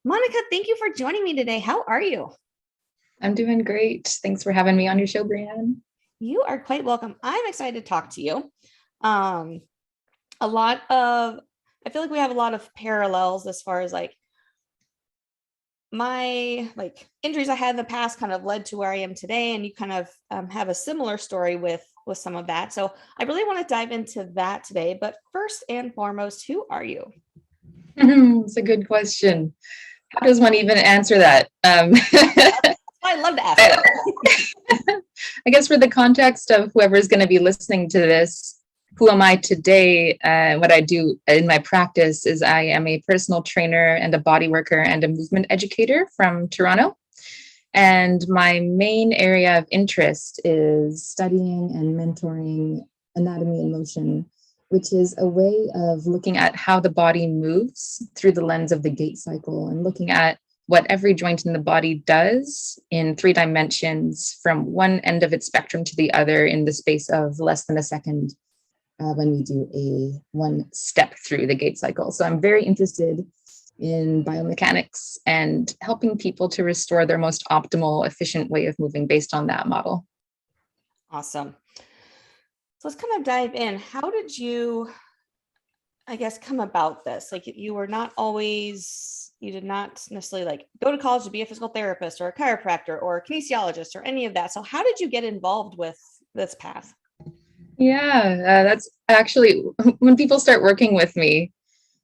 Monika, thank you for joining me today. How are you? I'm doing great. Thanks for having me on your show, Brianne. You are quite welcome. I'm excited to talk to you. Um, a lot of, I feel like we have a lot of parallels as far as like my injuries I had in the past kind of led to where I am today, and you kind of have a similar story with some of that. So I really want to dive into that today. But first and foremost, who are you? It's a good question. How does one even answer that? I love to ask I, it. I guess for the context of whoever's going to be listening to this, who am I today? What I do in my practice is I am a personal trainer and a body worker and a movement educator from Toronto. And my main area of interest is studying and mentoring anatomy and motion, which is a way of looking at how the body moves through the lens of the gait cycle and looking at what every joint in the body does in 3 dimensions from one end of its spectrum to the other in the space of less than a second when we do a one step through the gait cycle. So I'm very interested in biomechanics and helping people to restore their most optimal, efficient way of moving based on that model. Awesome. So let's kind of dive in. How did you, I guess, come about this? Like you were not always, you did not necessarily like go to college to be a physical therapist or a chiropractor or a kinesiologist or any of that. So how did you get involved with this path? Yeah, that's actually when people start working with me,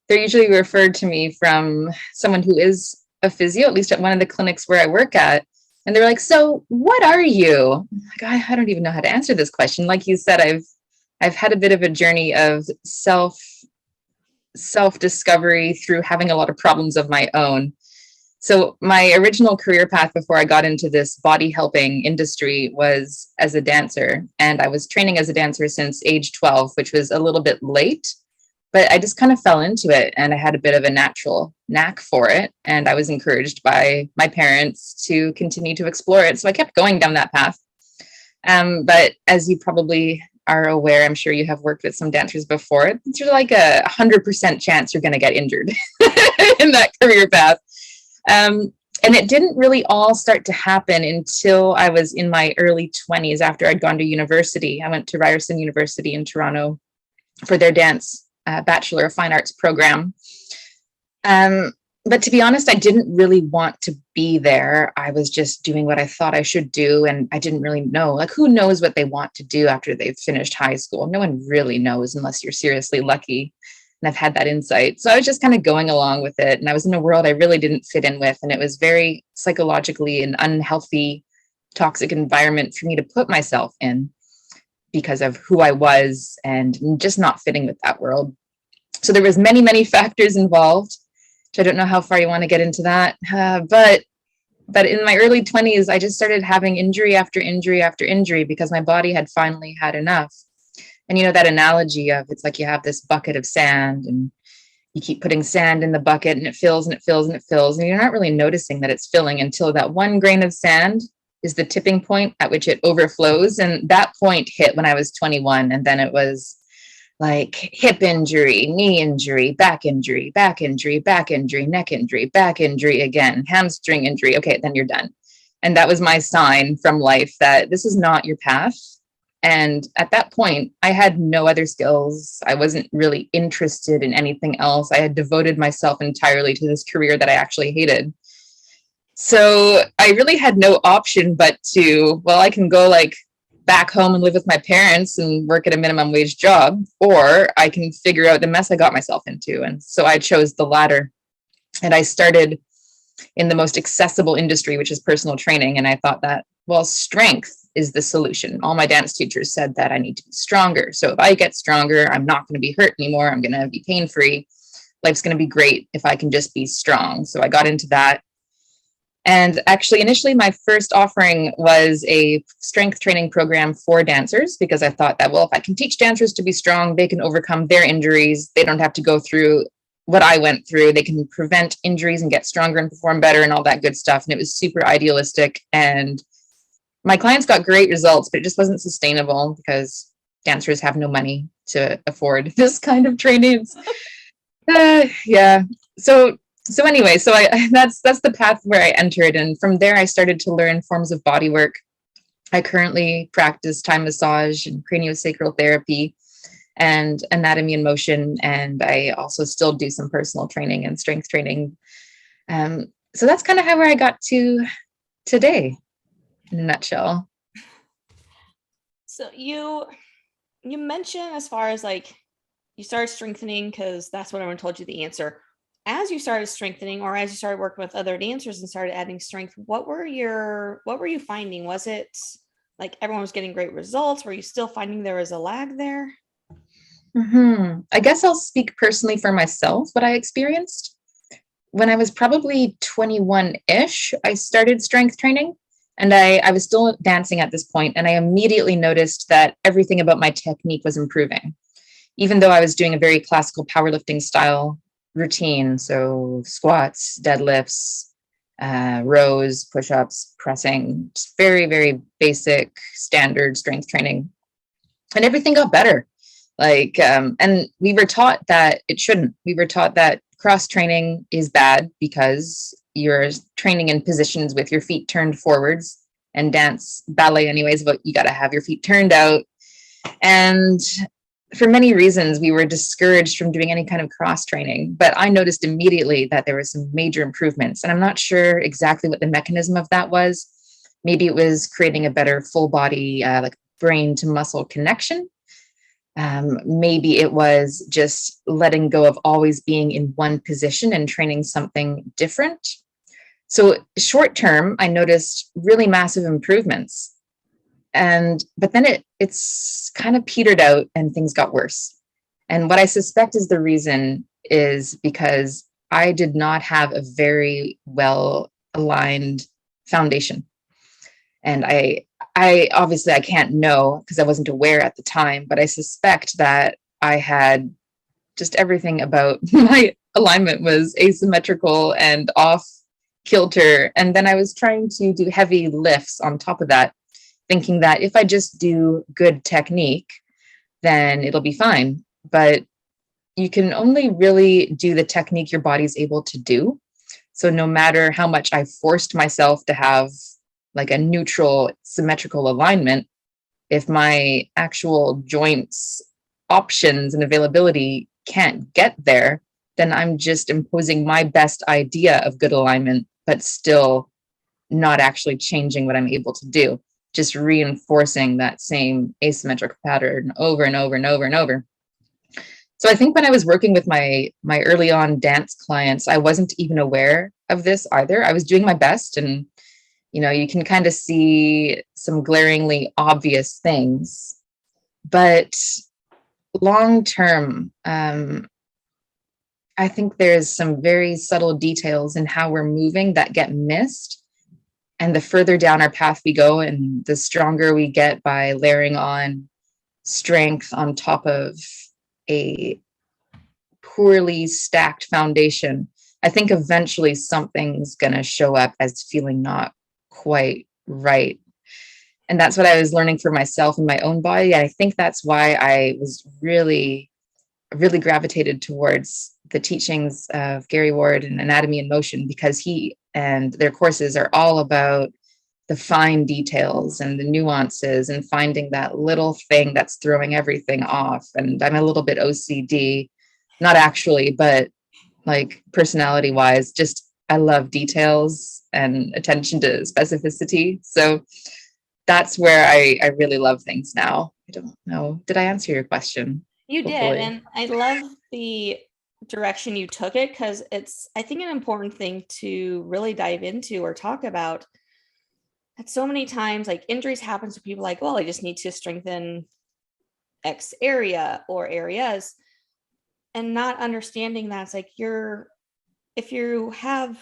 they're usually referred to me from someone who is a physio, at least at one of the clinics where I work at. And they're like, "So what are you?" I'm like, I don't even know how to answer this question. Like you said, I've had a bit of a journey of self discovery through having a lot of problems of my own. So my original career path before I got into this body helping industry was as a dancer. And I was training as a dancer since age 12, which was a little bit late, but I just kind of fell into it and I had a bit of a natural knack for it. And I was encouraged by my parents to continue to explore it. So I kept going down that path. But as you probably are aware, I'm sure you have worked with some dancers before, it's like 100% chance you're going to get injured in that career path. Um, and it didn't really all start to happen until I was in my early 20s after I'd gone to university. I went to Ryerson University in Toronto for their dance Bachelor of Fine Arts program. Um, but to be honest, I didn't really want to be there. I was just doing what I thought I should do. And I didn't really know, like, who knows what they want to do after they've finished high school? No one really knows unless you're seriously lucky. And I've had that insight. So I was just kind of going along with it. And I was in a world I really didn't fit in with. And it was very psychologically an unhealthy, toxic environment for me to put myself in because of who I was and just not fitting with that world. So there was many factors involved. I don't know how far you want to get into that, but in my early 20s, I just started having injury after injury after injury because my body had finally had enough. And you know that analogy of it's like you have this bucket of sand and you keep putting sand in the bucket and it fills and it fills and it fills and you're not really noticing that it's filling until that one grain of sand is the tipping point at which it overflows. And that point hit when I was 21, and then it was like hip injury, knee injury, back injury, back injury, back injury, neck injury, back injury again, hamstring injury. Okay, then you're done. And that was my sign from life that this is not your path. And at that point, I had no other skills. I wasn't really interested in anything else. I had devoted myself entirely to this career that I actually hated. So I really had no option but to, well, I can go like back home and live with my parents and work at a minimum wage job, or I can figure out the mess I got myself into. And so I chose the latter. And I started in the most accessible industry, which is personal training. And I thought that, well, strength is the solution. All my dance teachers said that I need to be stronger. So if I get stronger, I'm not going to be hurt anymore. I'm going to be pain free. Life's going to be great if I can just be strong. So I got into that. And actually, initially, my first offering was a strength training program for dancers because I thought that, well, if I can teach dancers to be strong, they can overcome their injuries. They don't have to go through what I went through. They can prevent injuries and get stronger and perform better and all that good stuff. And it was super idealistic. And my clients got great results, but it just wasn't sustainable because dancers have no money to afford this kind of training. Yeah. So So anyway, that's the path where I entered, and from there I started to learn forms of body work. I currently practice Thai massage and craniosacral therapy and anatomy and motion, and I also still do some personal training and strength training. So that's kind of how where I got to today, in a nutshell. So you mentioned as far as like you started strengthening because that's what everyone told you the answer. As you started strengthening or as you started working with other dancers and started adding strength, what were you finding? Was it like everyone was getting great results? Were you still finding there was a lag there? I guess I'll speak personally for myself, what I experienced. When I was probably 21-ish, I started strength training, and I was still dancing at this point, and I immediately noticed that everything about my technique was improving, even though I was doing a very classical powerlifting style routine. So squats, deadlifts, rows, push-ups, pressing, just very, very basic standard strength training. And everything got better. And we were taught that it shouldn't. We were taught that cross training is bad because you're training in positions with your feet turned forwards, and dance ballet anyways, but you got to have your feet turned out. And for many reasons, we were discouraged from doing any kind of cross training. But I noticed immediately that there were some major improvements. And I'm not sure exactly what the mechanism of that was. Maybe it was creating a better full body, like brain to muscle connection. Maybe it was just letting go of always being in one position and training something different. So short term, I noticed really massive improvements. But then it's kind of petered out and things got worse. And what I suspect is the reason is because I did not have a very well aligned foundation. And I obviously I can't know because I wasn't aware at the time, but I suspect that I had just everything about my alignment was asymmetrical and off kilter. And then I was trying to do heavy lifts on top of that, thinking that if I just do good technique, then it'll be fine. But you can only really do the technique your body's able to do. So no matter how much I forced myself to have like a neutral symmetrical alignment, if my actual joints options and availability can't get there, then I'm just imposing my best idea of good alignment, but still not actually changing what I'm able to do, just reinforcing that same asymmetric pattern over and over and over and over. So I think when I was working with my early on dance clients, I wasn't even aware of this either. I was doing my best, and you can kind of see some glaringly obvious things, but long term, I think there's some very subtle details in how we're moving that get missed. And the further down our path we go, and the stronger we get by layering on strength on top of a poorly stacked foundation, I think eventually something's going to show up as feeling not quite right. And that's what I was learning for myself in my own body. And I think that's why I was really, really gravitated towards the teachings of Gary Ward and Anatomy and Motion, because he and their courses are all about the fine details and the nuances and finding that little thing that's throwing everything off. And I'm a little bit OCD, not actually, but like personality wise, just I love details and attention to specificity. So that's where I really love things now. I don't know. Did I answer your question? You did. Hopefully. And I love the direction you took it because it's, I think, an important thing to really dive into or talk about. That so many times, like injuries happen to people like, well, I just need to strengthen X area or areas, and not understanding that it's like if you have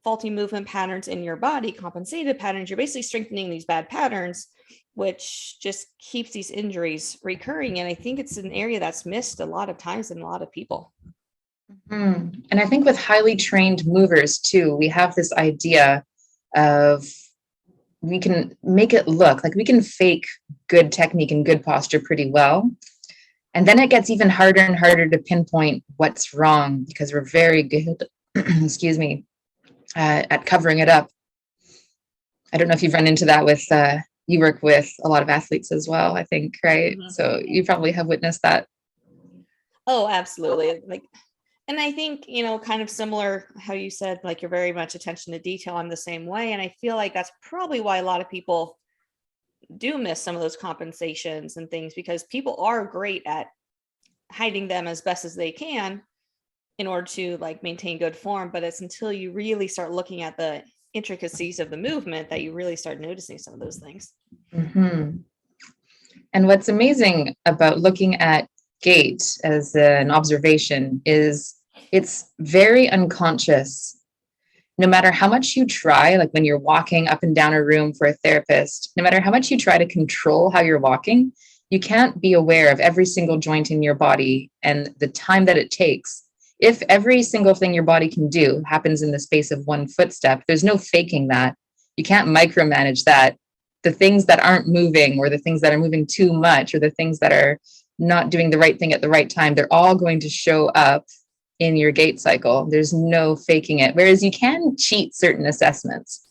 faulty movement patterns in your body, compensated patterns, you're basically strengthening these bad patterns, which just keeps these injuries recurring. And I think it's an area that's missed a lot of times in a lot of people. And I think with highly trained movers too, we have this idea of we can make it look like we can fake good technique and good posture pretty well. And then it gets even harder and harder to pinpoint what's wrong because we're very good excuse me, at covering it up. I don't know if you've run into that with, you work with a lot of athletes as well, I think, right? Mhm. So you probably have witnessed that. Oh, absolutely. Like, and I think, kind of similar how you said, like, you're very much attention to detail. I'm the same way. And I feel like that's probably why a lot of people do miss some of those compensations and things, because people are great at hiding them as best as they can in order to like maintain good form. But it's until you really start looking at the intricacies of the movement that you really start noticing some of those things. Mm-hmm. And what's amazing about looking at gait as an observation is it's very unconscious. No matter how much you try, like when you're walking up and down a room for a therapist, no matter how much you try to control how you're walking, you can't be aware of every single joint in your body and the time that it takes. If every single thing your body can do happens in the space of one footstep, there's no faking that. You can't micromanage that. The things that aren't moving, or the things that are moving too much, or the things that are not doing the right thing at the right time, they're all going to show up in your gait cycle. There's no faking it. Whereas you can cheat certain assessments.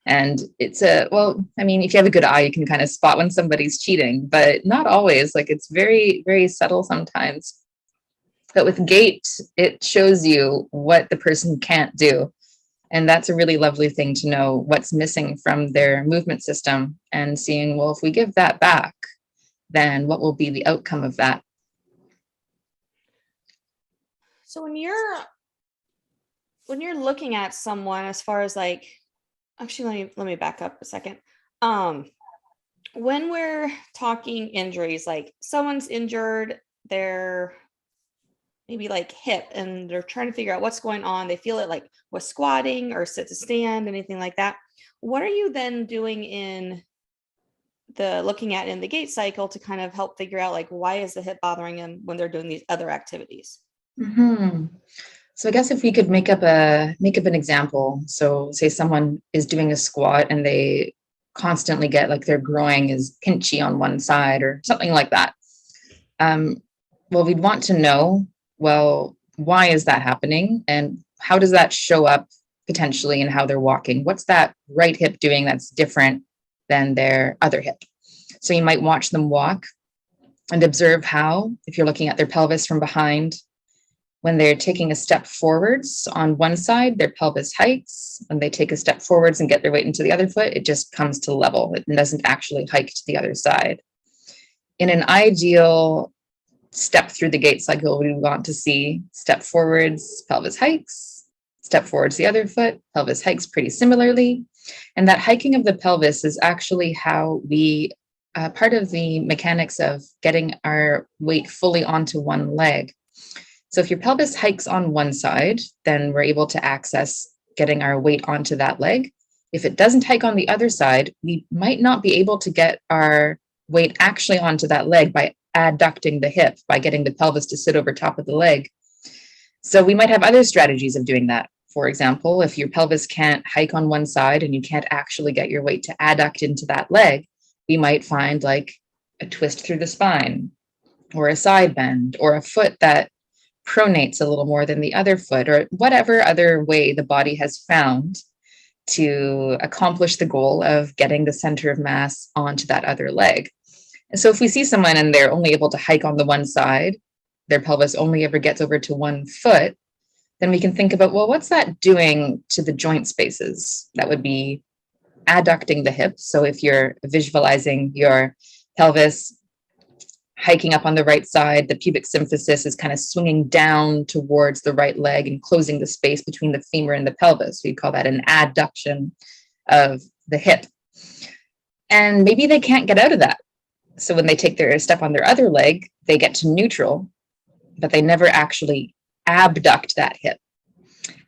And it's well, I mean, if you have a good eye, you can kind of spot when somebody's cheating, but not always. Like it's very, very subtle sometimes. But with gait, it shows you what the person can't do. And that's a really lovely thing to know what's missing from their movement system and seeing, well, if we give that back, then what will be the outcome of that? So when you're looking at someone, as far as like, actually let me back up a second. When we're talking injuries, like someone's injured their maybe like hip and they're trying to figure out what's going on, they feel it like with squatting or sit to stand, anything like that, what are you then doing in the looking at in the gait cycle to kind of help figure out like why is the hip bothering them when they're doing these other activities? Mm-hmm. So I guess if we could make up an example. So say someone is doing a squat and they constantly get like their groin is pinchy on one side or something like that. Um, well, we'd want to know, well, why is that happening? And how does that show up potentially in how they're walking? What's that right hip doing that's different than their other hip? So you might watch them walk and observe how, if you're looking at their pelvis from behind, when they're taking a step forwards on one side, their pelvis hikes. When they take a step forwards and get their weight into the other foot, it just comes to level. It doesn't actually hike to the other side. In an ideal step through the gait cycle, we want to see step forwards, pelvis hikes, step forwards the other foot, pelvis hikes pretty similarly. And that hiking of the pelvis is actually how we, part of the mechanics of getting our weight fully onto one leg. So if your pelvis hikes on one side, then we're able to access getting our weight onto that leg. If it doesn't hike on the other side, we might not be able to get our weight actually onto that leg by adducting the hip, by getting the pelvis to sit over top of the leg. So we might have other strategies of doing that. For example, if your pelvis can't hike on one side and you can't actually get your weight to adduct into that leg, we might find like a twist through the spine or a side bend or a foot that pronates a little more than the other foot, or whatever other way the body has found to accomplish the goal of getting the center of mass onto that other leg. And so if we see someone and they're only able to hike on the one side, their pelvis only ever gets over to one foot, then we can think about, well, what's that doing to the joint spaces? That would be adducting the hips. So if you're visualizing your pelvis hiking up on the right side, the pubic symphysis is kind of swinging down towards the right leg and closing the space between the femur and the pelvis. We call that an adduction of the hip. And maybe they can't get out of that. So when they take their step on their other leg, they get to neutral, but they never actually abduct that hip.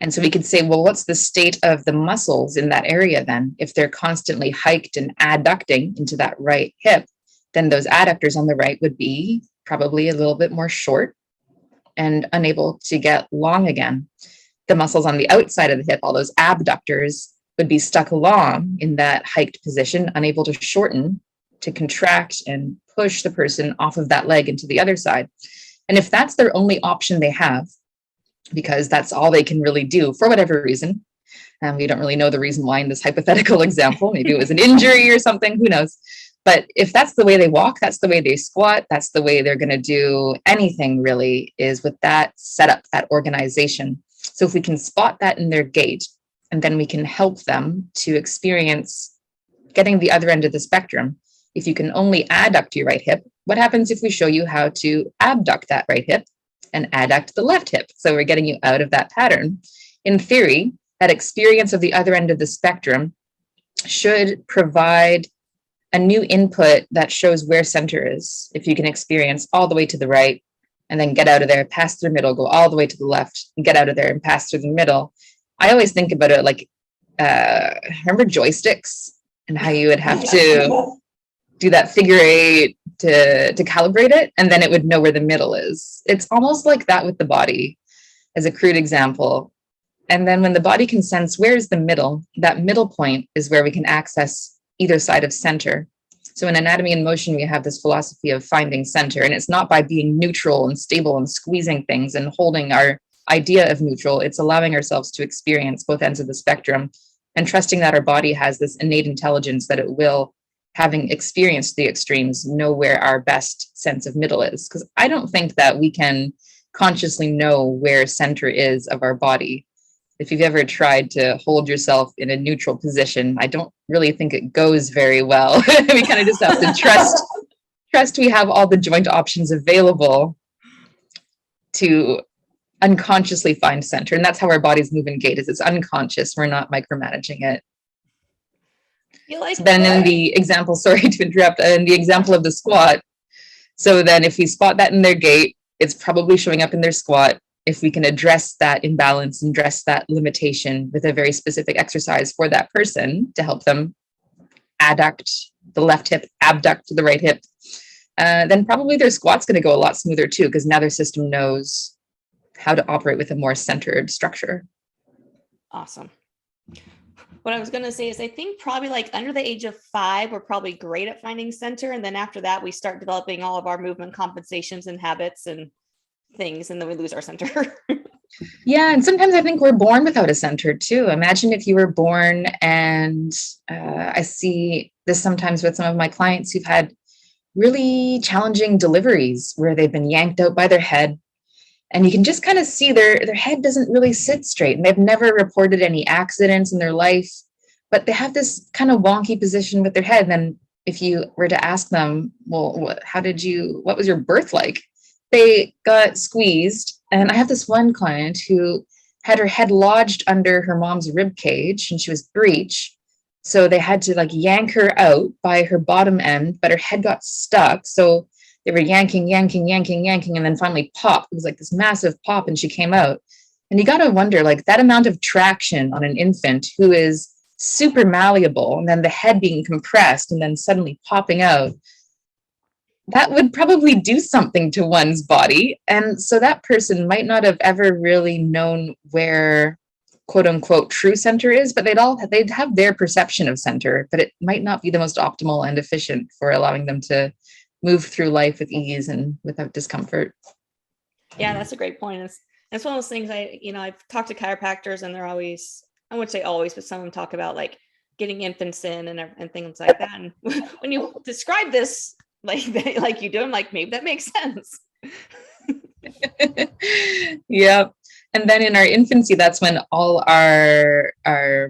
And so we could say, well, what's the state of the muscles in that area then? If they're constantly hiked and adducting into that right hip, then those adductors on the right would be probably a little bit more short and unable to get long again. The muscles on the outside of the hip, all those abductors, would be stuck long in that hiked position, unable to shorten, to contract and push the person off of that leg into the other side. And if that's their only option they have, because that's all they can really do for whatever reason. We don't really know the reason why in this hypothetical example. Maybe it was an injury or something, who knows? But if that's the way they walk, that's the way they squat, that's the way they're going to do anything really, is with that setup, that organization. So if we can spot that in their gait, and then we can help them to experience getting the other end of the spectrum. If you can only adduct your right hip, what happens if we show you how to abduct that right hip and adduct the left hip? So we're getting you out of that pattern. In theory, that experience of the other end of the spectrum should provide a new input that shows where center is. If you can experience all the way to the right and then get out of there, pass through the middle, go all the way to the left, and get out of there and pass through the middle. I always think about it like, remember joysticks and how you would have to do that figure eight to calibrate it, and then it would know where the middle is. It's almost like that with the body as a crude example. And then when the body can sense where's the middle, that middle point is where we can access either side of center. So in Anatomy in Motion, we have this philosophy of finding center, and it's not by being neutral and stable and squeezing things and holding our idea of neutral. It's allowing ourselves to experience both ends of the spectrum and trusting that our body has this innate intelligence that it will, having experienced the extremes, know where our best sense of middle is. Because I don't think that we can consciously know where center is of our body. If you've ever tried to hold yourself in a neutral position, I don't really think it goes very well. We kind of just have to trust we have all the joint options available to unconsciously find center. And that's how our bodies move and gait, is it's unconscious. We're not micromanaging it. So then in the example, sorry to interrupt, in the example of the squat, so then if we spot that in their gait, it's probably showing up in their squat. If we can address that imbalance and address that limitation with a very specific exercise for that person to help them adduct the left hip, abduct the right hip, then probably their squat's going to go a lot smoother too, because now their system knows how to operate with a more centered structure. Awesome. What I was going to say is I think probably like under the age of 5, we're probably great at finding center. And then after that, we start developing all of our movement compensations and habits and things, and then we lose our center. Yeah, and sometimes I think we're born without a center too. Imagine if you were born, and I see this sometimes with some of my clients who've had really challenging deliveries where they've been yanked out by their head, and you can just kind of see their head doesn't really sit straight, and they've never reported any accidents in their life, but they have this kind of wonky position with their head. And then if you were to ask them, well, what was your birth like? They got squeezed. And I have this one client who had her head lodged under her mom's rib cage, and she was breech. So they had to like yank her out by her bottom end, but her head got stuck. So they were yanking, and then finally pop. It was like this massive pop, and she came out. And you got to wonder, like, that amount of traction on an infant who is super malleable, and then the head being compressed and then suddenly popping out, that would probably do something to one's body. And so that person might not have ever really known where quote unquote true center is, but they'd have their perception of center, but it might not be the most optimal and efficient for allowing them to move through life with ease and without discomfort. Yeah, that's a great point. It's one of those things I've talked to chiropractors, and they're always, I wouldn't say always, but some of them talk about like getting infants in and things like that. And when you describe this like you do, I'm like, maybe that makes sense. Yep. And then in our infancy, that's when all our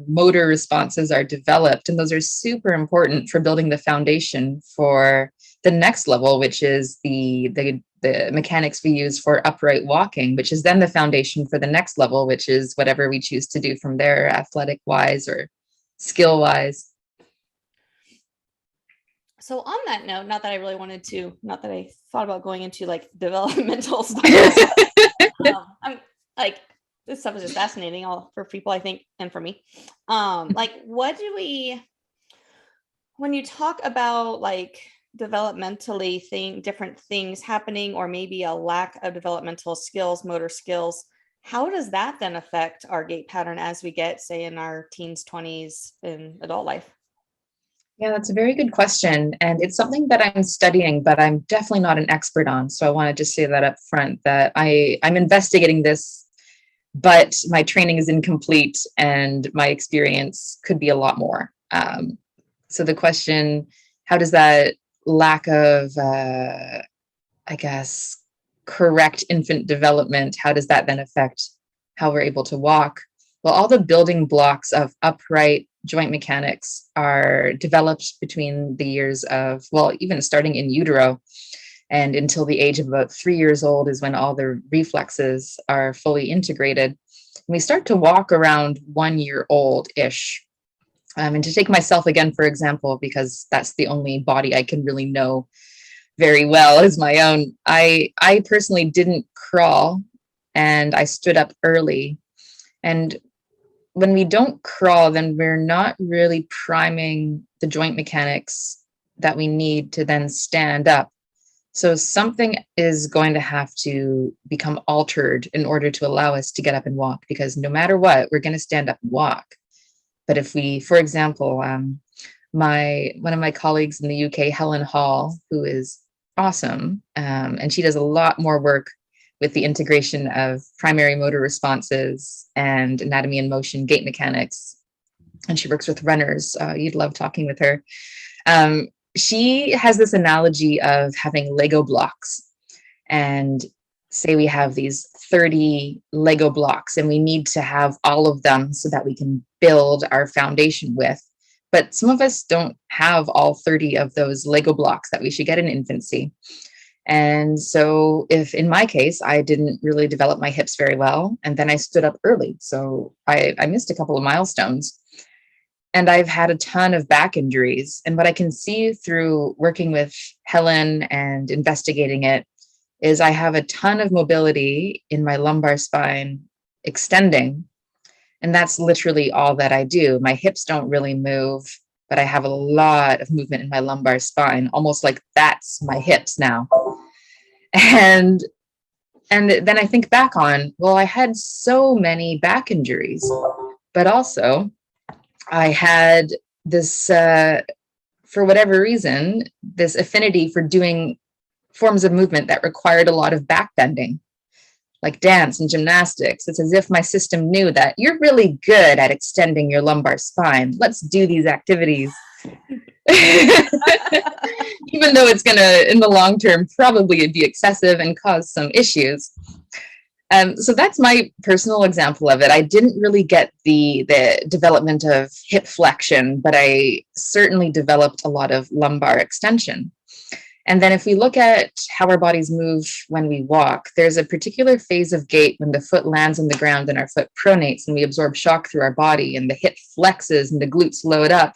motor responses are developed. And those are super important for building the foundation for the next level, which is the mechanics we use for upright walking, which is then the foundation for the next level, which is whatever we choose to do from there, athletic wise or skill wise. So on that note, not that I thought about going into like developmental stuff. I'm like, this stuff is just fascinating all for people, I think, and for me. Like, when you talk about like developmentally different things happening, or maybe a lack of developmental skills, motor skills, how does that then affect our gait pattern as we get, say, in our teens, 20s, in adult life? Yeah, that's a very good question. And it's something that I'm studying, but I'm definitely not an expert on. So I want to just say that up front, that I'm investigating this but my training is incomplete and my experience could be a lot more. So the question, how does that lack of, I guess, correct infant development, how does that then affect how we're able to walk? Well, all the building blocks of upright joint mechanics are developed between the years of, well, even starting in utero and until the age of about 3 years old is when all the reflexes are fully integrated. And we start to walk around 1 year old-ish. And to take myself again, for example, because that's the only body I can really know very well as my own. I personally didn't crawl and I stood up early. And when we don't crawl, then we're not really priming the joint mechanics that we need to then stand up. So something is going to have to become altered in order to allow us to get up and walk, because no matter what, we're going to stand up and walk. But if we, for example, one of my colleagues in the UK, Helen Hall, who is awesome, and she does a lot more work with the integration of primary motor responses and anatomy and motion gait mechanics. And she works with runners. You'd love talking with her. She has this analogy of having Lego blocks, and say we have these 30 Lego blocks and we need to have all of them so that we can build our foundation with. But some of us don't have all 30 of those Lego blocks that we should get in infancy. And so if in my case, I didn't really develop my hips very well, and then I stood up early. So I missed a couple of milestones. And I've had a ton of back injuries. And what I can see through working with Helen and investigating it is I have a ton of mobility in my lumbar spine extending. And that's literally all that I do. My hips don't really move, but I have a lot of movement in my lumbar spine, almost like that's my hips now. And then I think back on, well, I had so many back injuries, but also I had this, for whatever reason, this affinity for doing forms of movement that required a lot of back bending, like dance and gymnastics. It's as if my system knew that you're really good at extending your lumbar spine. Let's do these activities. Even though it's going to, in the long term, probably be excessive and cause some issues. So that's my personal example of it. I didn't really get the development of hip flexion, but I certainly developed a lot of lumbar extension. And then if we look at how our bodies move when we walk, there's a particular phase of gait when the foot lands on the ground and our foot pronates and we absorb shock through our body and the hip flexes and the glutes load up.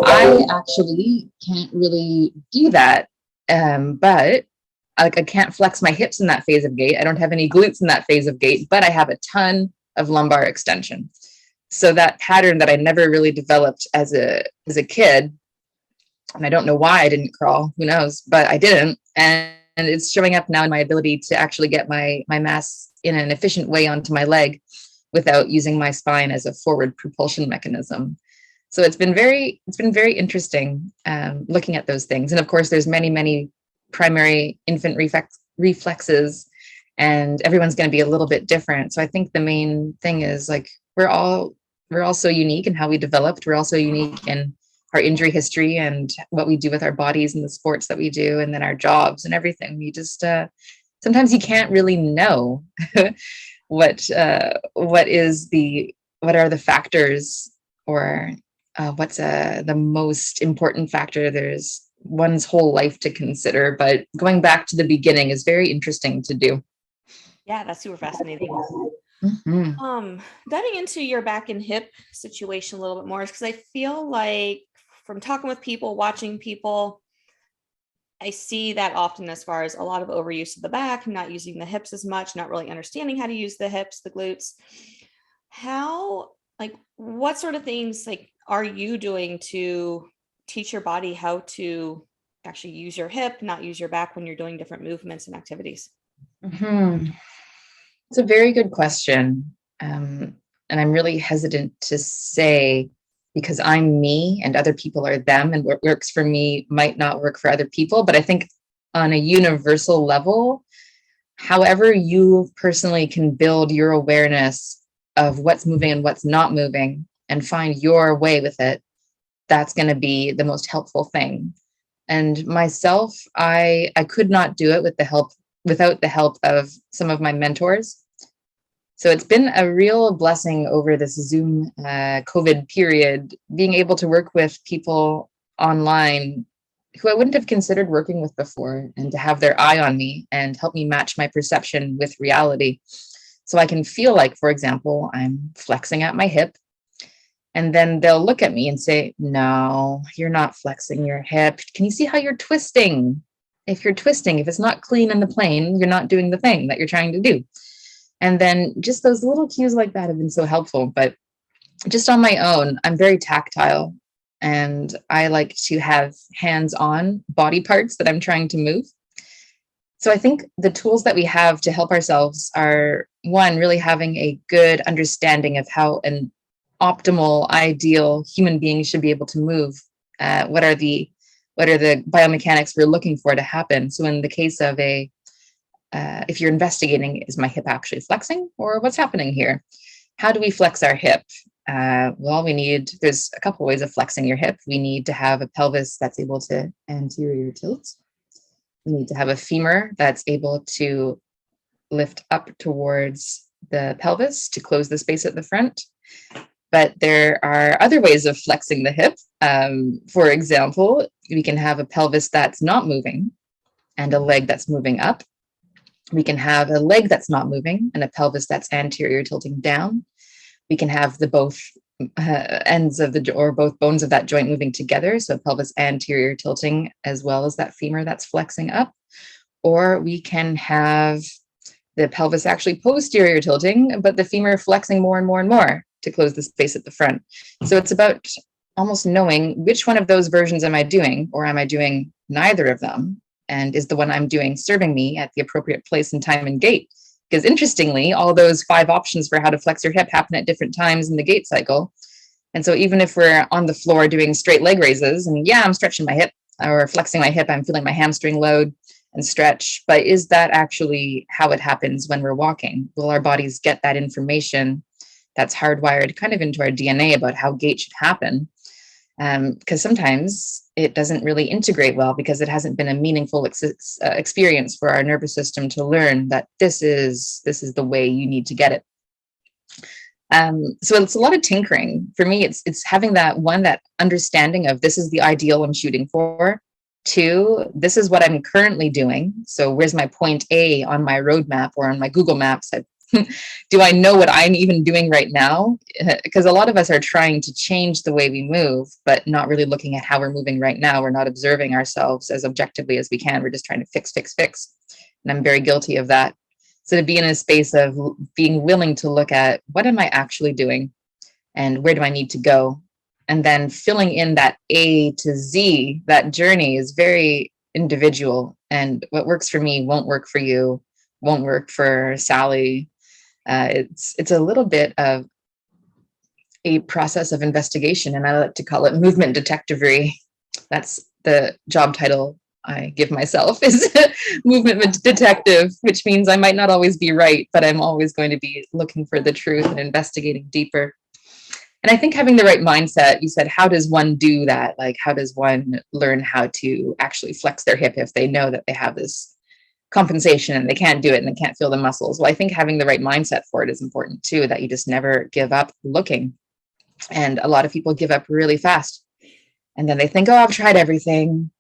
I actually can't really do that, but I can't flex my hips in that phase of gait. I don't have any glutes in that phase of gait, but I have a ton of lumbar extension. So that pattern that I never really developed as a kid, and I don't know why I didn't crawl, who knows, but I didn't. And it's showing up now in my ability to actually get my mass in an efficient way onto my leg without using my spine as a forward propulsion mechanism. So it's been very interesting looking at those things. And of course, there's many primary infant reflexes, and everyone's going to be a little bit different. So I think the main thing is like we're all so unique in how we developed. We're also unique in our injury history and what we do with our bodies and the sports that we do, and then our jobs and everything. We just sometimes you can't really know what are the factors, or what's the most important factor. There's one's whole life to consider, but going back to the beginning is very interesting to do. Yeah, that's super fascinating. Mm-hmm. Diving into your back and hip situation a little bit more, because I feel like from talking with people, watching people, I see that often as far as a lot of overuse of the back, not using the hips as much, not really understanding how to use the hips, the glutes. What sort of things are you doing to teach your body how to actually use your hip, not use your back when you're doing different movements and activities? Mm-hmm. It's a very good question. And I'm really hesitant to say, because I'm me and other people are them, and what works for me might not work for other people. But I think on a universal level, however you personally can build your awareness of what's moving and what's not moving and find your way with it, that's going to be the most helpful thing. And myself, I could not do it without the help of some of my mentors. So it's been a real blessing over this Zoom COVID period, being able to work with people online who I wouldn't have considered working with before, and to have their eye on me and help me match my perception with reality. So I can feel like, for example, I'm flexing at my hip, and then they'll look at me and say, no, you're not flexing your hip. Can you see how you're twisting? If you're twisting, if it's not clean in the plane, you're not doing the thing that you're trying to do. And then just those little cues like that have been so helpful. But just on my own, I'm very tactile, and I like to have hands-on body parts that I'm trying to move. So I think the tools that we have to help ourselves are, one, really having a good understanding of how an optimal, ideal human being should be able to move. What are the biomechanics we're looking for to happen? So in the case of if you're investigating, is my hip actually flexing, or what's happening here? How do we flex our hip? Well, there's a couple ways of flexing your hip. We need to have a pelvis that's able to anterior tilt. We need to have a femur that's able to lift up towards the pelvis to close the space at the front. But there are other ways of flexing the hip. For example, we can have a pelvis that's not moving and a leg that's moving up. We can have a leg that's not moving and a pelvis that's anterior tilting down. We can have both ends of both bones of that joint moving together, so pelvis anterior tilting as well as that femur that's flexing up. Or we can have the pelvis actually posterior tilting, but the femur flexing more and more and more to close the space at the front. So it's about almost knowing which one of those versions am I doing, or am I doing neither of them? And is the one I'm doing serving me at the appropriate place and time and gait? Because interestingly, all those 5 options for how to flex your hip happen at different times in the gait cycle. And so even if we're on the floor doing straight leg raises, and yeah, I'm stretching my hip or flexing my hip, I'm feeling my hamstring load and stretch, but is that actually how it happens when we're walking? Will our bodies get that information that's hardwired kind of into our DNA about how gait should happen? Because sometimes it doesn't really integrate well because it hasn't been a meaningful experience for our nervous system to learn that this is the way you need to get it. So it's a lot of tinkering. For me, it's having that understanding of, this is the ideal I'm shooting for. 2, this is what I'm currently doing. So where's my point A on my roadmap or on my Google Maps? Do I know what I'm even doing right now? Because a lot of us are trying to change the way we move, but not really looking at how we're moving right now. We're not observing ourselves as objectively as we can. We're just trying to fix. And I'm very guilty of that. So to be in a space of being willing to look at, what am I actually doing and where do I need to go? And then filling in that A to Z, that journey is very individual. And what works for me won't work for you, won't work for Sally. It's a little bit of a process of investigation, and I like to call it movement detectivery. That's the job title I give myself, is movement detective, which means I might not always be right, but I'm always going to be looking for the truth and investigating deeper. And I think having the right mindset, you said, how does one do that? Like, how does one learn how to actually flex their hip if they know that they have this compensation and they can't do it and they can't feel the muscles? Well, I think having the right mindset for it is important too, that you just never give up looking. And a lot of people give up really fast. And then they think, oh, I've tried everything.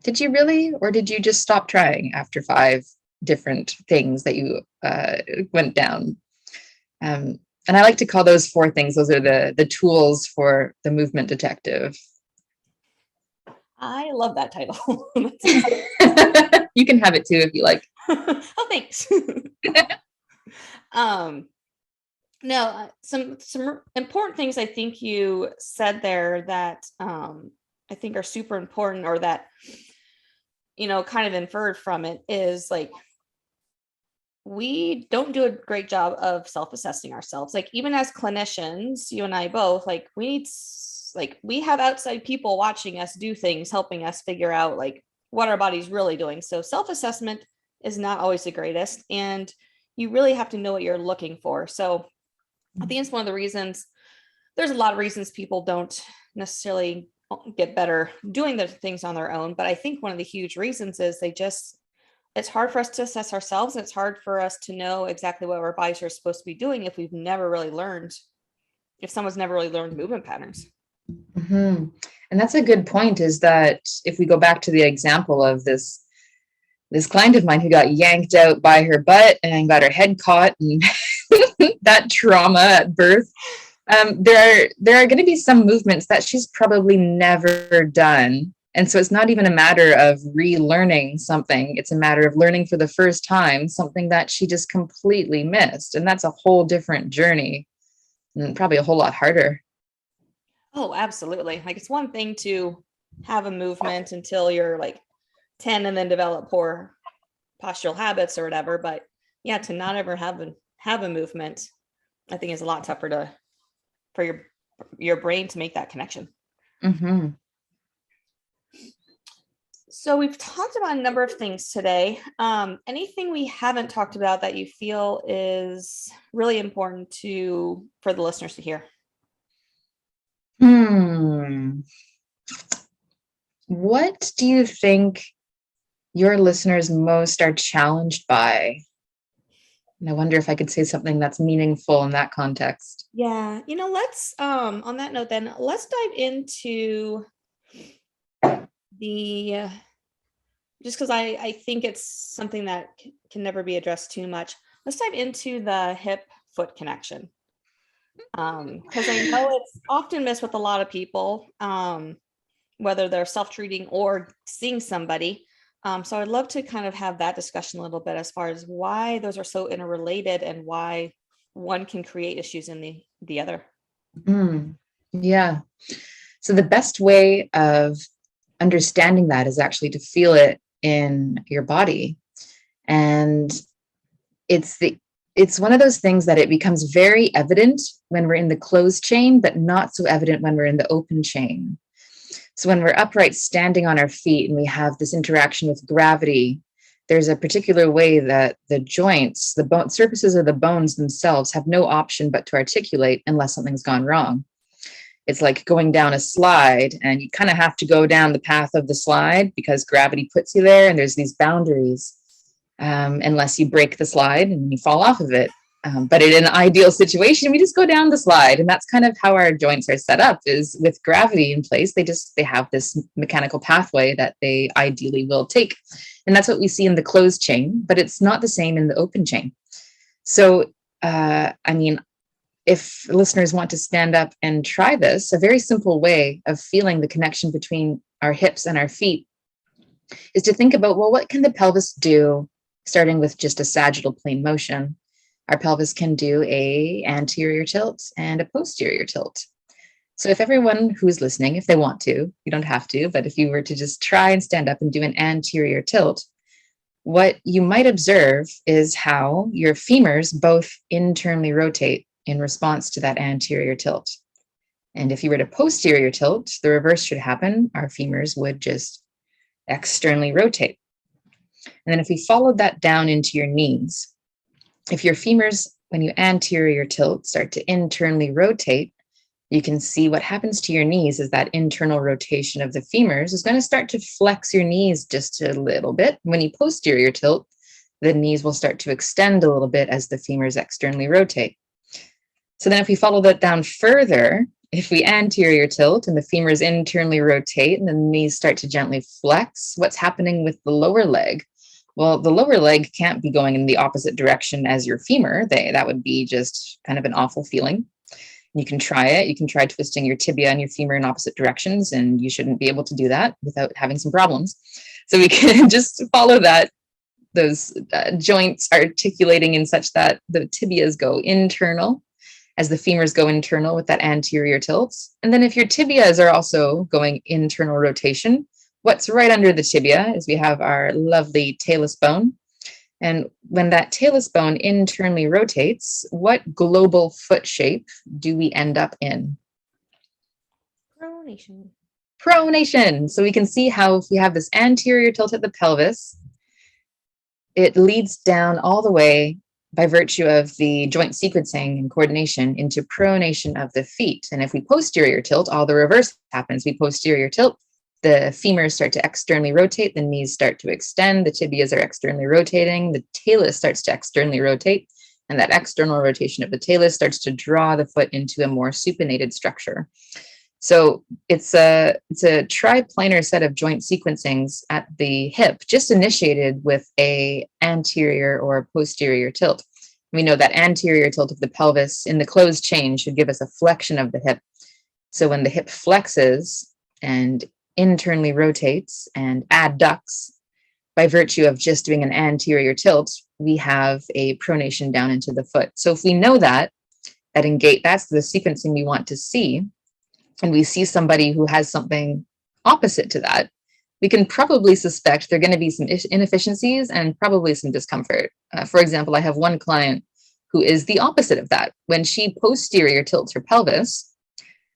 Did you really? Or did you just stop trying after 5 different things that you went down? And I like to call those 4 things, those are the tools for the movement detective. I love that title. You can have it too if you like. Oh, thanks. No, some important things I think you said there that I think are super important, or that, kind of inferred from it, is like, we don't do a great job of self-assessing ourselves. Like, even as clinicians, you and I both, like, we have outside people watching us do things, helping us figure out like what our body's really doing. So self-assessment is not always the greatest. And you really have to know what you're looking for. So I think it's one of the reasons, there's a lot of reasons people don't necessarily get better doing the things on their own. But I think one of the huge reasons is it's hard for us to assess ourselves. And it's hard for us to know exactly what our bodies are supposed to be doing if someone's never really learned movement patterns. Mm-hmm. And that's a good point, is that if we go back to the example of this client of mine who got yanked out by her butt and got her head caught, and that trauma at birth, there are going to be some movements that she's probably never done. And so it's not even a matter of relearning something. It's a matter of learning for the first time something that she just completely missed. And that's a whole different journey and probably a whole lot harder. Oh, absolutely. Like, it's one thing to have a movement until you're like 10 and then develop poor postural habits or whatever. But yeah, to not ever have a movement, I think is a lot tougher for your brain to make that connection. Mm-hmm. So we've talked about a number of things today. Anything we haven't talked about that you feel is really important for the listeners to hear? What do you think your listeners most are challenged by? And I wonder if I could say something that's meaningful in that context. Yeah, let's on that note then, let's dive into the just because I think it's something that can never be addressed too much. Let's dive into the hip foot connection. Because I know it's often missed with a lot of people, whether they're self-treating or seeing somebody. So I'd love to kind of have that discussion a little bit as far as why those are so interrelated and why one can create issues in the other. Yeah. So the best way of understanding that is actually to feel it in your body. And it's one of those things that it becomes very evident when we're in the closed chain, but not so evident when we're in the open chain. So when we're upright standing on our feet and we have this interaction with gravity, there's a particular way that the joints, the bone surfaces of the bones themselves have no option but to articulate unless something's gone wrong. It's like going down a slide, and you kind of have to go down the path of the slide because gravity puts you there, and there's these boundaries, unless you break the slide and you fall off of it. But in an ideal situation, we just go down the slide. And that's kind of how our joints are set up, is with gravity in place. They have this mechanical pathway that they ideally will take. And that's what we see in the closed chain, but it's not the same in the open chain. So, if listeners want to stand up and try this, a very simple way of feeling the connection between our hips and our feet is to think about, well, what can the pelvis do, starting with just a sagittal plane motion? Our pelvis can do a anterior tilt and a posterior tilt. So if everyone who's listening, if they want to, you don't have to, but if you were to just try and stand up and do an anterior tilt, what you might observe is how your femurs both internally rotate in response to that anterior tilt. And if you were to posterior tilt, the reverse should happen. Our femurs would just externally rotate. And then if we followed that down into your knees, if your femurs, when you anterior tilt, start to internally rotate, you can see what happens to your knees is that internal rotation of the femurs is going to start to flex your knees just a little bit. When you posterior tilt, the knees will start to extend a little bit as the femurs externally rotate. So then if we follow that down further, if we anterior tilt and the femurs internally rotate and the knees start to gently flex, what's happening with the lower leg? Well, the lower leg can't be going in the opposite direction as your femur. That would be just kind of an awful feeling. You can try it. You can try twisting your tibia and your femur in opposite directions, and you shouldn't be able to do that without having some problems. So we can just follow those joints articulating in such that the tibias go internal as the femurs go internal with that anterior tilt. And then if your tibias are also going internal rotation, what's right under the tibia is we have our lovely talus bone. And when that talus bone internally rotates, what global foot shape do we end up in? Pronation. Pronation. So we can see how if we have this anterior tilt at the pelvis, it leads down all the way by virtue of the joint sequencing and coordination into pronation of the feet. And if we posterior tilt, all the reverse happens. We posterior tilt, the femurs start to externally rotate, the knees start to extend, the tibias are externally rotating, the talus starts to externally rotate, and that external rotation of the talus starts to draw the foot into a more supinated structure. So it's a triplanar set of joint sequencings at the hip, just initiated with a anterior or posterior tilt. We know that anterior tilt of the pelvis in the closed chain should give us a flexion of the hip. So when the hip flexes and internally rotates and adducts, by virtue of just doing an anterior tilt, we have a pronation down into the foot. So if we know that in gait, that's the sequencing we want to see, and we see somebody who has something opposite to that, we can probably suspect there are going to be some inefficiencies and probably some discomfort. For example, I have one client who is the opposite of that. When she posterior tilts her pelvis,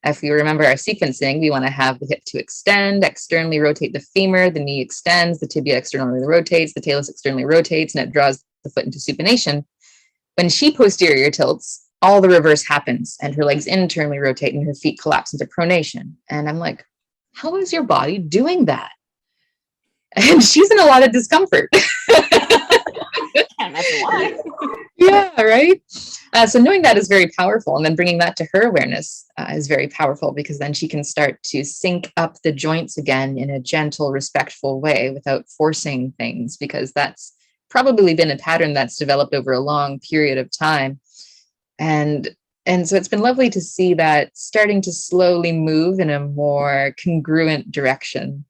if we remember our sequencing, we want to have the hip to extend, externally rotate the femur, the knee extends, the tibia externally rotates, the talus externally rotates, and it draws the foot into supination. When she posterior tilts, all the reverse happens and her legs internally rotate and her feet collapse into pronation. And I'm like, how is your body doing that? And she's in a lot of discomfort. Can't imagine why. Yeah, right. So knowing that is very powerful. And then bringing that to her awareness is very powerful, because then she can start to sync up the joints again in a gentle, respectful way without forcing things, because that's probably been a pattern that's developed over a long period of time. And so it's been lovely to see that starting to slowly move in a more congruent direction.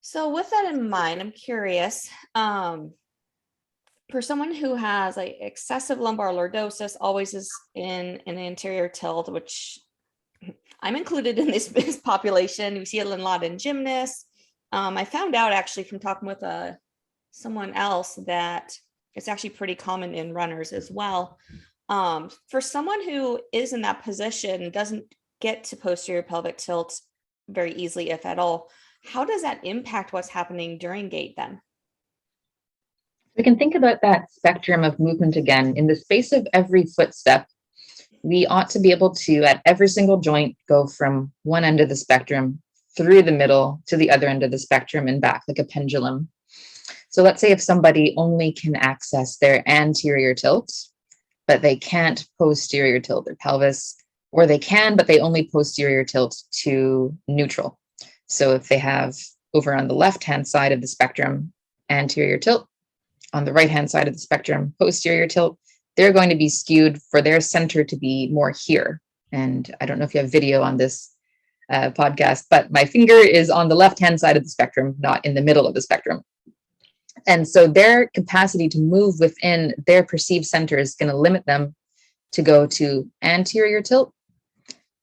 So with that in mind, I'm curious, for someone who has like excessive lumbar lordosis, always is in an anterior tilt, which I'm included in this population. We see it a lot in gymnasts. I found out actually from talking with someone else that it's actually pretty common in runners as well. For someone who is in that position, doesn't get to posterior pelvic tilt very easily, if at all, how does that impact what's happening during gait then? We can think about that spectrum of movement again. In the space of every footstep, we ought to be able to, at every single joint, go from one end of the spectrum through the middle to the other end of the spectrum and back like a pendulum. So let's say if somebody only can access their anterior tilt, but they can't posterior tilt their pelvis, or they can, but they only posterior tilt to neutral. So if they have over on the left-hand side of the spectrum, anterior tilt, on the right-hand side of the spectrum, posterior tilt, they're going to be skewed for their center to be more here. And I don't know if you have video on this podcast, but my finger is on the left-hand side of the spectrum, not in the middle of the spectrum. And so their capacity to move within their perceived center is going to limit them to go to anterior tilt,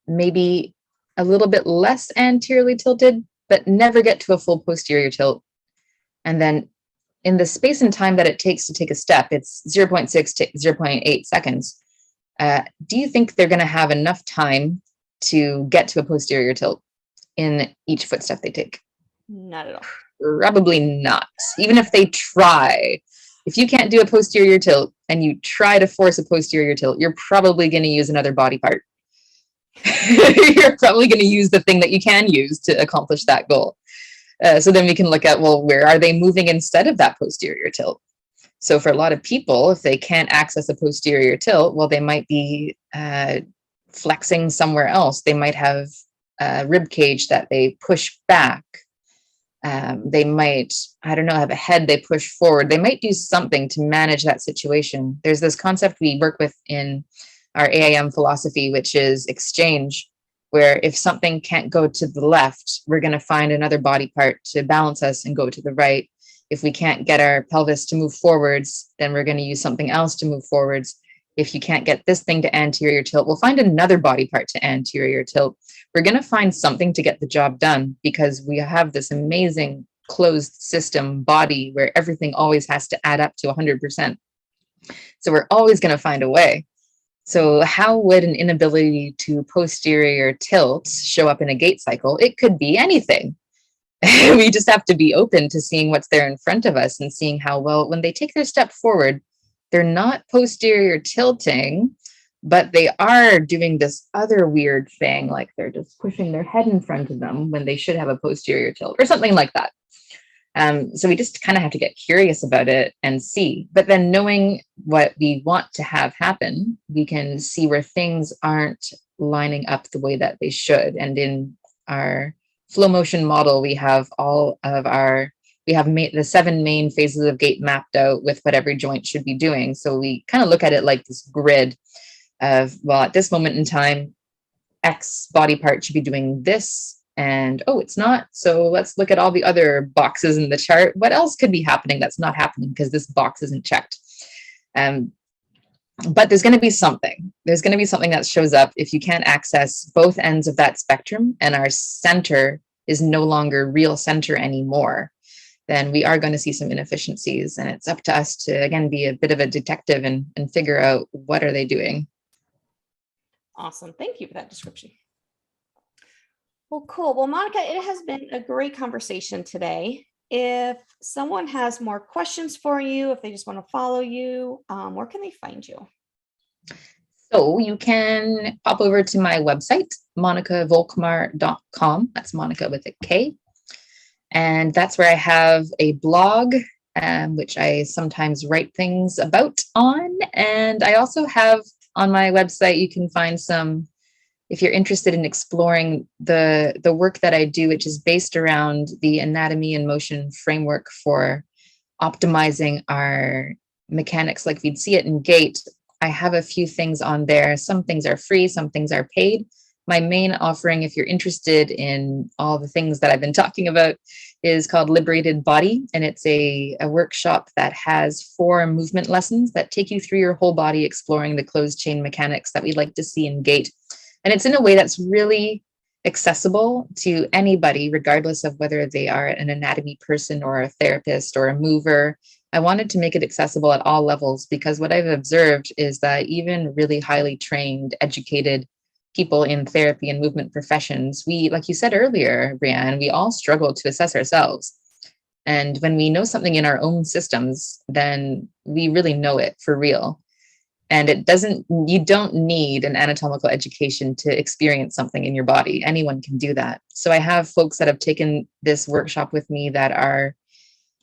maybe a little bit less anteriorly tilted, but never get to a full posterior tilt. And then in the space and time that it takes to take a step, it's 0.6 to 0.8 seconds. Do you think they're going to have enough time to get to a posterior tilt in each footstep they take? Not at all. Probably not. Even if they try. If you can't do a posterior tilt and you try to force a posterior tilt, you're probably going to use another body part. You're probably going to use the thing that you can use to accomplish that goal. So then we can look at, well, where are they moving instead of that posterior tilt? So for a lot of people, if they can't access a posterior tilt, well, they might be flexing somewhere else. They might have a rib cage that they push back. They might, I don't know, have a head they push forward. They might do something to manage that situation. There's this concept we work with in our AIM philosophy, which is exchange, where if something can't go to the left, we're going to find another body part to balance us and go to the right. If we can't get our pelvis to move forwards, then we're going to use something else to move forwards. If you can't get this thing to anterior tilt, we'll find another body part to anterior tilt. We're going to find something to get the job done, because we have this amazing closed system body where everything always has to add up to 100%. So we're always going to find a way. So how would an inability to posterior tilt show up in a gait cycle? It could be anything. We just have to be open to seeing what's there in front of us and seeing how, well, when they take their step forward, they're not posterior tilting, but they are doing this other weird thing, like they're just pushing their head in front of them when they should have a posterior tilt or something like that. So we just kind of have to get curious about it and see. But then knowing what we want to have happen, we can see where things aren't lining up the way that they should. And in our flow motion model, we have the 7 main phases of gait mapped out with what every joint should be doing. So we kind of look at it like this grid of, well, at this moment in time, X body part should be doing this. And, oh, it's not. So let's look at all the other boxes in the chart. What else could be happening that's not happening because this box isn't checked? But there's going to be something. There's going to be something that shows up if you can't access both ends of that spectrum and our center is no longer real center anymore. Then we are going to see some inefficiencies. And it's up to us to, again, be a bit of a detective and figure out what are they doing. Awesome. Thank you for that description. Well, cool. Well, Monika, it has been a great conversation today. If someone has more questions for you, if they just want to follow you, where can they find you? So you can pop over to my website, monikavolkmar.com. That's Monika with a K. And that's where I have a blog, which I sometimes write things about on. And I also have on my website, you can find some, if you're interested in exploring the work that I do, which is based around the anatomy and motion framework for optimizing our mechanics like we'd see it in gait. I have a few things on there. Some things are free, some things are paid. My main offering, if you're interested in all the things that I've been talking about, is called Liberated Body. And it's a workshop that has 4 movement lessons that take you through your whole body, exploring the closed chain mechanics that we'd like to see in gait. And it's in a way that's really accessible to anybody, regardless of whether they are an anatomy person or a therapist or a mover. I wanted to make it accessible at all levels because what I've observed is that even really highly trained, educated people in therapy and movement professions, we, like you said earlier, Brianne, we all struggle to assess ourselves. And when we know something in our own systems, then we really know it for real. And you don't need an anatomical education to experience something in your body. Anyone can do that. So I have folks that have taken this workshop with me that are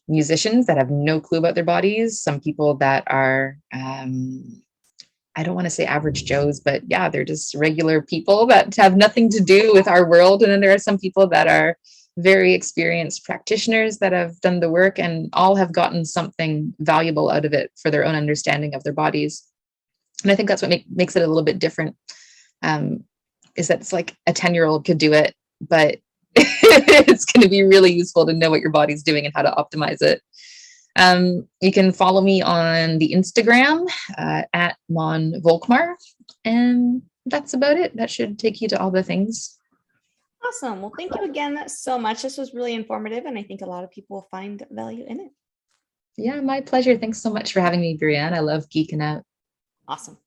musicians that have no clue about their bodies. Some people that are, I don't want to say average Joes, but yeah, they're just regular people that have nothing to do with our world. And then there are some people that are very experienced practitioners that have done the work and all have gotten something valuable out of it for their own understanding of their bodies. And I think that's what makes it a little bit different, is that it's like a 10-year-old could do it, but it's going to be really useful to know what your body's doing and how to optimize it. You can follow me on the Instagram at Mon Volkmar, and that's about it. That should take you to all the things. Awesome. Well, thank you again so much. This was really informative, and I think a lot of people will find value in it. Yeah, my pleasure. Thanks so much for having me, Brianne. I love geeking out. Awesome.